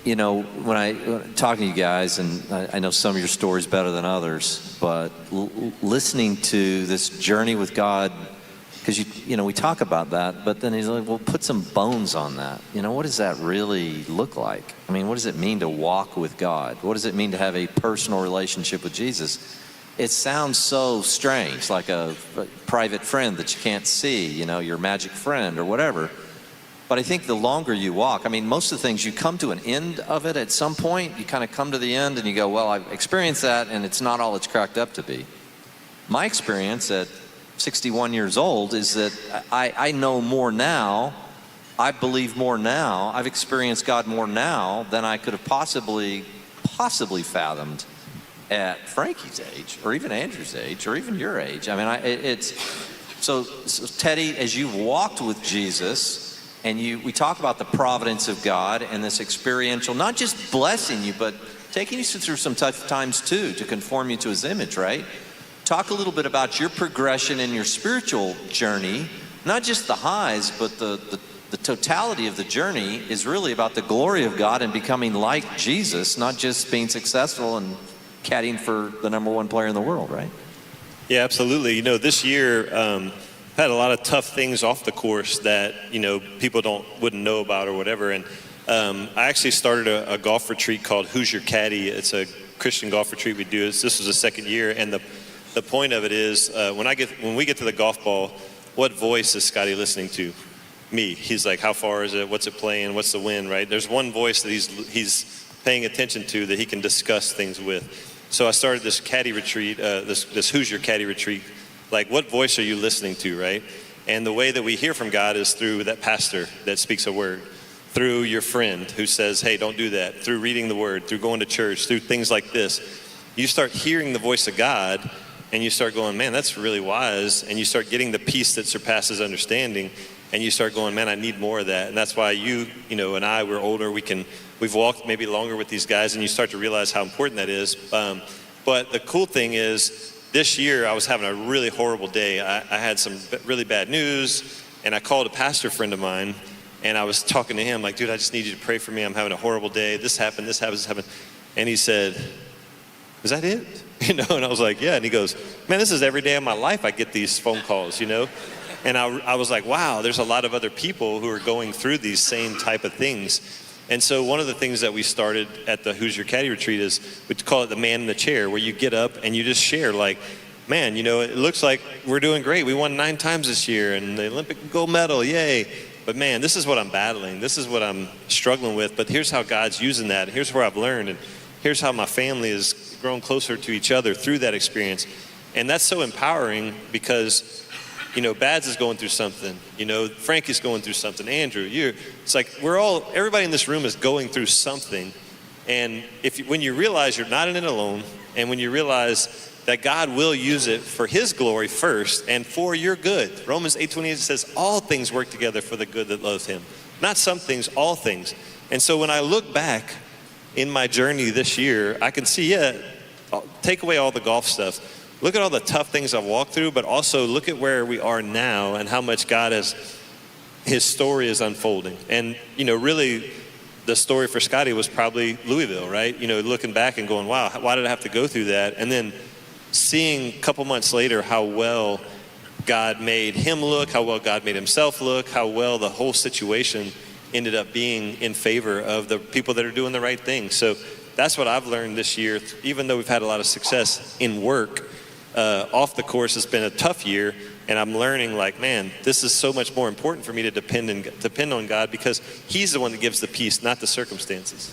when I'm talking to you guys, and I know some of your stories better than others, but listening to this journey with God, because we talk about that, but then he's like, well, put some bones on that. What does that really look like? I mean, what does it mean to walk with God? What does it mean to have a personal relationship with Jesus? It sounds so strange, like a private friend that you can't see, your magic friend or whatever. But I think the longer you walk, most of the things, you come to an end of it at some point. You kind of come to the end and you go, well, I've experienced that and it's not all it's cracked up to be. My experience at 61 years old is that I know more now, I believe more now, I've experienced God more now than I could have possibly fathomed at Frankie's age, or even Andrew's age, or even your age. So Teddy, as you've walked with Jesus, and we talk about the providence of God and this experiential, not just blessing you, but taking you through some tough times too, to conform you to his image, right? Talk a little bit about your progression in your spiritual journey, not just the highs, but the totality of the journey is really about the glory of God and becoming like Jesus, not just being successful and caddying for the #1 player in the world, right? Yeah, absolutely. This year, had a lot of tough things off the course that people wouldn't know about or whatever. And I actually started a golf retreat called Who's Your Caddie? It's a Christian golf retreat we do. This was the second year, and the point of it is when we get to the golf ball, what voice is Scotty listening to? Me. He's like, how far is it? What's it playing? What's the wind? Right? There's one voice that he's paying attention to that he can discuss things with. So I started this caddy retreat, this Who's Your Caddie retreat. Like, what voice are you listening to, right? And the way that we hear from God is through that pastor that speaks a word, through your friend who says, hey, don't do that, through reading the word, through going to church, through things like this. You start hearing the voice of God, and you start going, man, that's really wise, and you start getting the peace that surpasses understanding, and you start going, man, I need more of that. And that's why you and I, we're older, we've walked maybe longer with these guys, and you start to realize how important that is. But the cool thing is, this year, I was having a really horrible day. I had some really bad news, and I called a pastor friend of mine, and I was talking to him like, dude, I just need you to pray for me. I'm having a horrible day. This happened, this happened, this happened. And he said, is that it? And I was like, yeah. And he goes, man, this is every day of my life I get these phone calls, And I was like, wow, there's a lot of other people who are going through these same type of things. And so one of the things that we started at the Who's Your Caddie retreat is, we call it the man in the chair, where you get up and you just share like, man, it looks like we're doing great. We won 9 times this year and the Olympic gold medal, yay. But man, this is what I'm battling. This is what I'm struggling with. But here's how God's using that. Here's where I've learned. And here's how my family has grown closer to each other through that experience. And that's so empowering because Bads is going through something. Frank is going through something. Andrew, it's like everybody in this room is going through something. And when you realize you're not in it alone, and when you realize that God will use it for his glory first and for your good. Romans 8:28 says all things work together for the good that love him. Not some things, all things. And so when I look back in my journey this year, I can see, take away all the golf stuff. Look at all the tough things I've walked through, but also look at where we are now and how much his story is unfolding. And, really the story for Scotty was probably Louisville, right? Looking back and going, wow, why did I have to go through that? And then seeing a couple months later how well God made him look, how well God made himself look, how well the whole situation ended up being in favor of the people that are doing the right thing. So that's what I've learned this year. Even though we've had a lot of success in work, off the course, it's been a tough year, and I'm learning like, man, this is so much more important for me to depend on God because he's the one that gives the peace, not the circumstances.